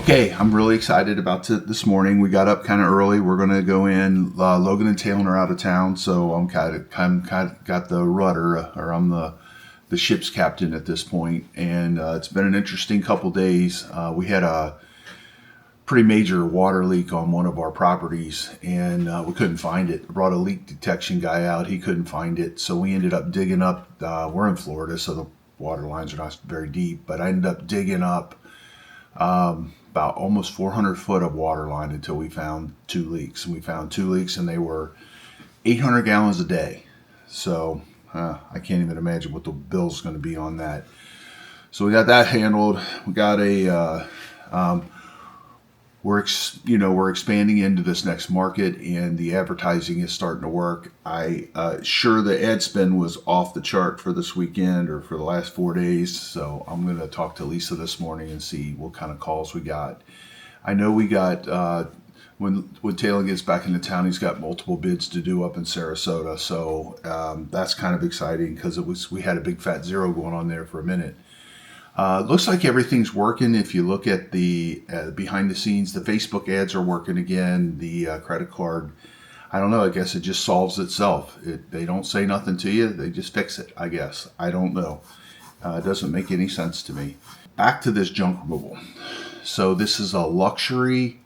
Okay, I'm really excited about this morning. We got up kind of early. We're going to go in. Logan and Talon are out of town, so I'm kind of got the rudder, or I'm the ship's captain at this point. And it's been an interesting couple days. We had a pretty major water leak on one of our properties, and we couldn't find it. I brought a leak detection guy out. He couldn't find it, so we ended up digging up. We're in Florida, so the water lines are not very deep, but I ended up digging up about almost 400 foot of water line until we found two leaks. And we found two leaks, and they were 800 gallons a day. So I can't even imagine what the bill's going to be on that. So we got that handled. We got we're expanding into this next market, and the advertising is starting to work. Sure, the ad spend was off the chart for this weekend or for the last 4 days. So I'm going to talk to Lisa this morning and see what kind of calls we got. I know we got when Taylor gets back into town, he's got multiple bids to do up in Sarasota. So that's kind of exciting because we had a big fat zero going on there for a minute. Looks like everything's working. If you look at the behind the scenes, the Facebook ads are working again. The credit card, I don't know. I guess it just solves itself. They don't say nothing to you. They just fix it, I guess. I don't know. It doesn't make any sense to me. Back to this junk removal. So this is a luxury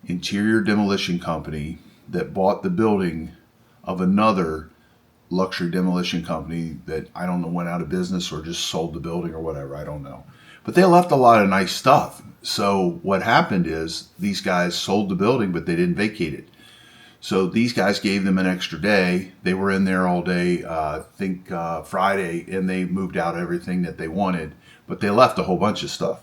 interior demolition company that bought the building of another luxury demolition company that I don't know went out of business or just sold the building or whatever. I don't know. But they left a lot of nice stuff. So what happened is these guys sold the building, but they didn't vacate it. So these guys gave them an extra day. They were in there all day, I think Friday, and they moved out everything that they wanted, but they left a whole bunch of stuff.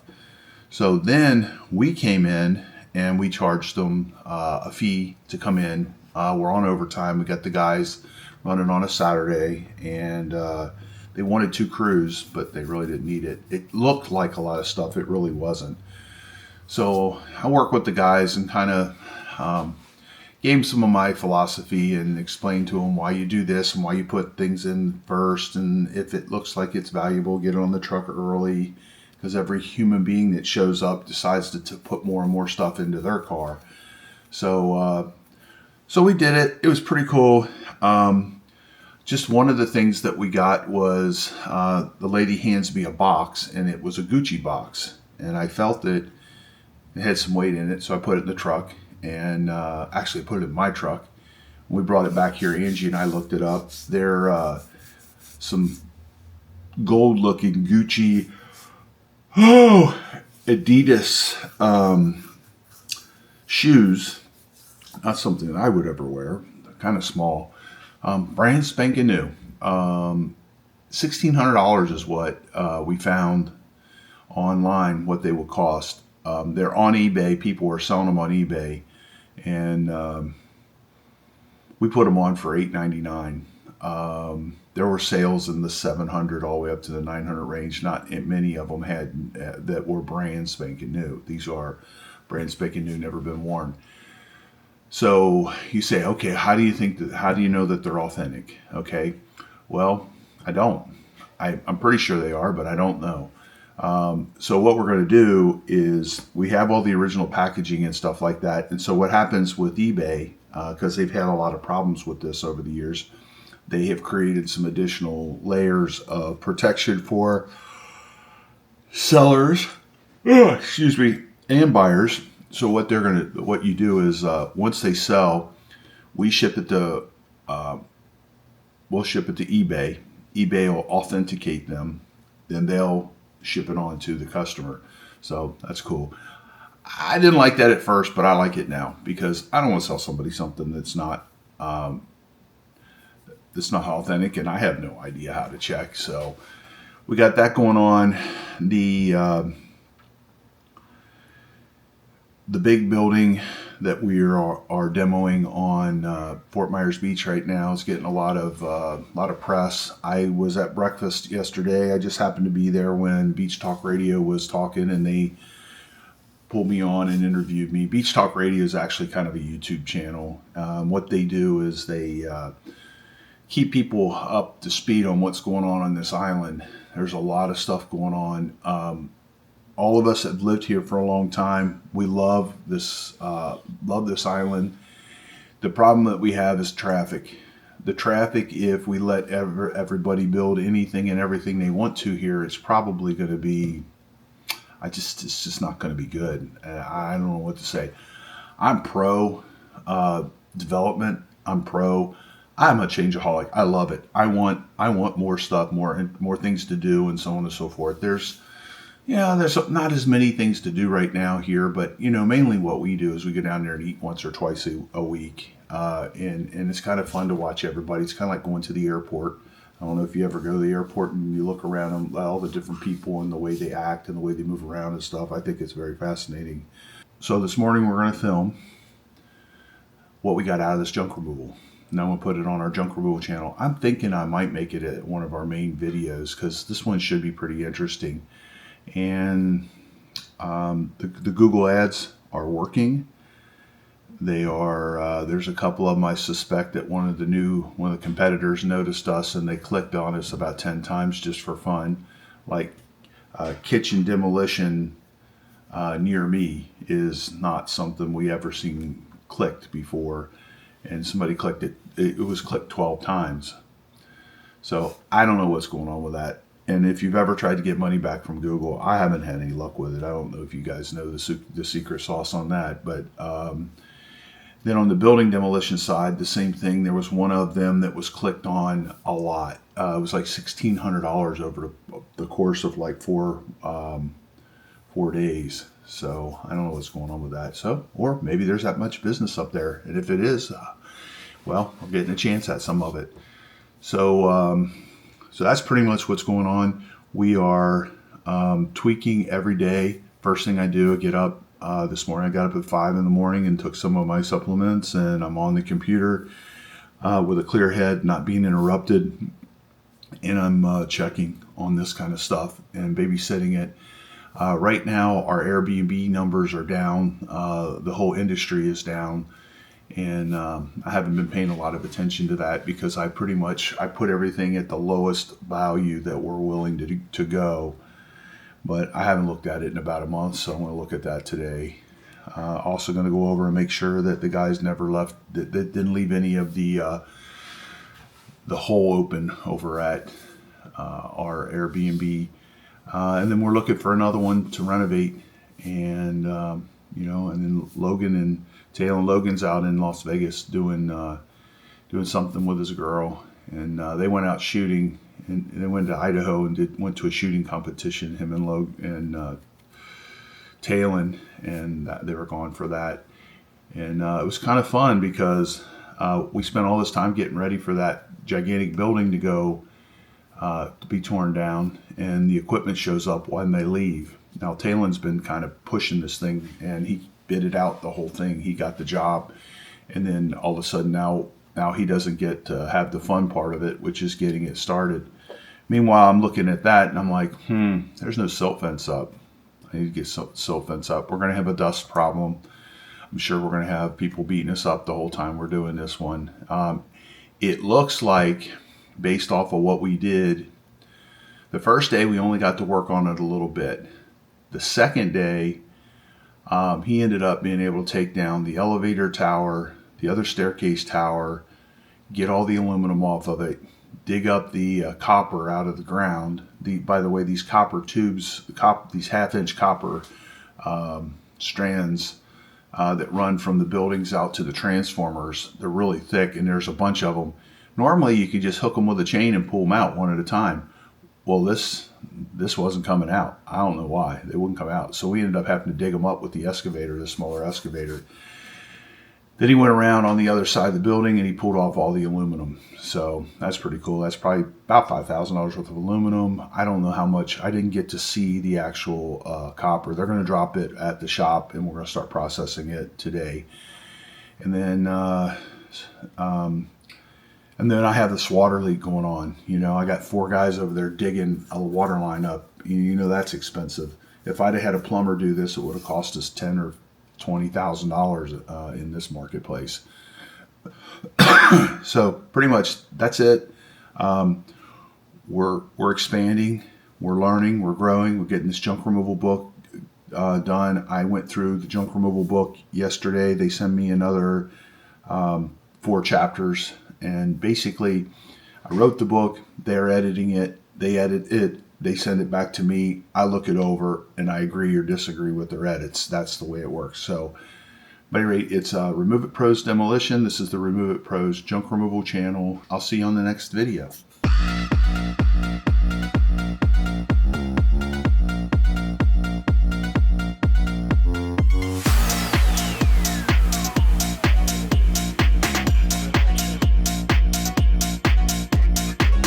So then we came in and we charged them a fee to come in. We're on overtime. We got the guys running on a Saturday, and they wanted 2 crews, but they really didn't need it. It looked like a lot of stuff. It really wasn't. So I work with the guys and kind of gave them some of my philosophy and explained to them why you do this and why you put things in first, and if it looks like it's valuable, get it on the truck early, because every human being that shows up decides to put more and more stuff into their car. So we did it. It was pretty cool. Just one of the things that we got was the lady hands me a box, and it was a Gucci box, and I felt that it had some weight in it, so I put it in the truck, and actually put it in my truck. We brought it back here. Angie and I looked it up. They're some gold-looking Gucci, Adidas shoes. Not something that I would ever wear. They're kind of small. Brand spanking new. $1,600 is what we found online, what they will cost. They're on eBay. People were selling them on eBay, and we put them on for $899. There were sales in the $700 all the way up to the $900 range. Not many of them had that were brand spanking new. These are brand spanking new, never been worn. So you say, okay, how do you know that they're authentic? Okay, well, I don't. I'm pretty sure they are, but I don't know. So what we're going to do is we have all the original packaging and stuff like that. And so what happens with eBay, because they've had a lot of problems with this over the years, they have created some additional layers of protection for sellers, and buyers. So what you do is once they sell, we'll ship it to eBay. eBay will authenticate them, then they'll ship it on to the customer. So that's cool. I didn't like that at first, but I like it now because I don't want to sell somebody something that's not authentic, and I have no idea how to check. So we got that going on. The big building that we are demoing on Fort Myers Beach right now is getting a lot of press. I was at breakfast yesterday. I just happened to be there when Beach Talk Radio was talking, and they pulled me on and interviewed me. Beach Talk Radio is actually kind of a YouTube channel. What they do is they keep people up to speed on what's going on this island. There's a lot of stuff going on all of us have lived here for a long time. We love this island. The problem that we have is traffic. The traffic, if we let everybody build anything and everything they want to here, it's probably going to be, it's just not going to be good. I don't know what to say. I'm pro development. I'm a changeaholic. I love it. I want more stuff, more things to do, and so on and so forth. There's not as many things to do right now here, but mainly what we do is we go down there and eat once or twice a week, and it's kind of fun to watch everybody. It's kind of like going to the airport. I don't know if you ever go to the airport and you look around and all the different people and the way they act and the way they move around and stuff. I think it's very fascinating. So this morning we're going to film what we got out of this junk removal. Now I'm going to put it on our junk removal channel. I'm thinking I might make it at one of our main videos because this one should be pretty interesting. And the Google ads are working. They are. There's a couple of them I suspect that one of the competitors noticed us and they clicked on us about 10 times just for fun. Like kitchen demolition near me is not something we ever seen clicked before, and somebody clicked it. It was clicked 12 times. So I don't know what's going on with that. And if you've ever tried to get money back from Google, I haven't had any luck with it. I don't know if you guys know the secret sauce on that. But then on the building demolition side, the same thing. There was one of them that was clicked on a lot. It was like $1,600 over the course of like 4 days. So I don't know what's going on with that. So, or maybe there's that much business up there. And if it is, well, I'm getting a chance at some of it. So, so that's pretty much what's going on. We are tweaking every day. First thing I do, I get up. This morning I got up at 5 in the morning and took some of my supplements, and I'm on the computer with a clear head, not being interrupted, and I'm checking on this kind of stuff and babysitting it. Right now our Airbnb numbers are down. The whole industry is down. And I haven't been paying a lot of attention to that because I put everything at the lowest value that we're willing to go. But I haven't looked at it in about a month, so I'm going to look at that today. Also going to go over and make sure that the guys never left, that didn't leave any of the hole open over at our Airbnb. And then we're looking for another one to renovate. And, and then Logan and Logan's out in Las Vegas doing something with his girl, and they went out shooting, and they went to Idaho and went to a shooting competition. Him and Talon, and they were gone for that, and it was kind of fun because we spent all this time getting ready for that gigantic building to go to be torn down, and the equipment shows up when they leave. Now Talon's been kind of pushing this thing, and he bid it out, the whole thing. He got the job, and then all of a sudden now he doesn't get to have the fun part of it, which is getting it started. Meanwhile, I'm looking at that and I'm like, there's no silt fence up. I need to get silt fence up. We're going to have a dust problem. I'm sure we're going to have people beating us up the whole time we're doing this one. It looks like, based off of what we did, the first day we only got to work on it a little bit. The second day, he ended up being able to take down the elevator tower, the other staircase tower, get all the aluminum off of it, dig up the copper out of the ground. By the way, these copper tubes, these half-inch copper strands that run from the buildings out to the transformers, they're really thick, and there's a bunch of them. Normally, you could just hook them with a chain and pull them out one at a time. Well, this wasn't coming out. I don't know why. They wouldn't come out. So we ended up having to dig them up with the excavator, the smaller excavator. Then he went around on the other side of the building and he pulled off all the aluminum. So that's pretty cool. That's probably about $5,000 worth of aluminum. I don't know how much. I didn't get to see the actual copper. They're going to drop it at the shop, and we're going to start processing it today. And then I have this water leak going on. I got 4 guys over there digging a water line up. That's expensive. If I'd have had a plumber do this, it would have cost us $10,000 or $20,000 in this marketplace. So pretty much that's it. We're expanding, we're learning, we're growing, we're getting this junk removal book done. I went through the junk removal book yesterday. They sent me another 4 chapters, and basically I wrote the book, they're editing it, they edit it, they send it back to me, I look it over, and I agree or disagree with their edits. That's the way it works. So at any rate, it's Remove It Pros Demolition. This is the Remove It Pros junk removal channel. I'll see you on the next video.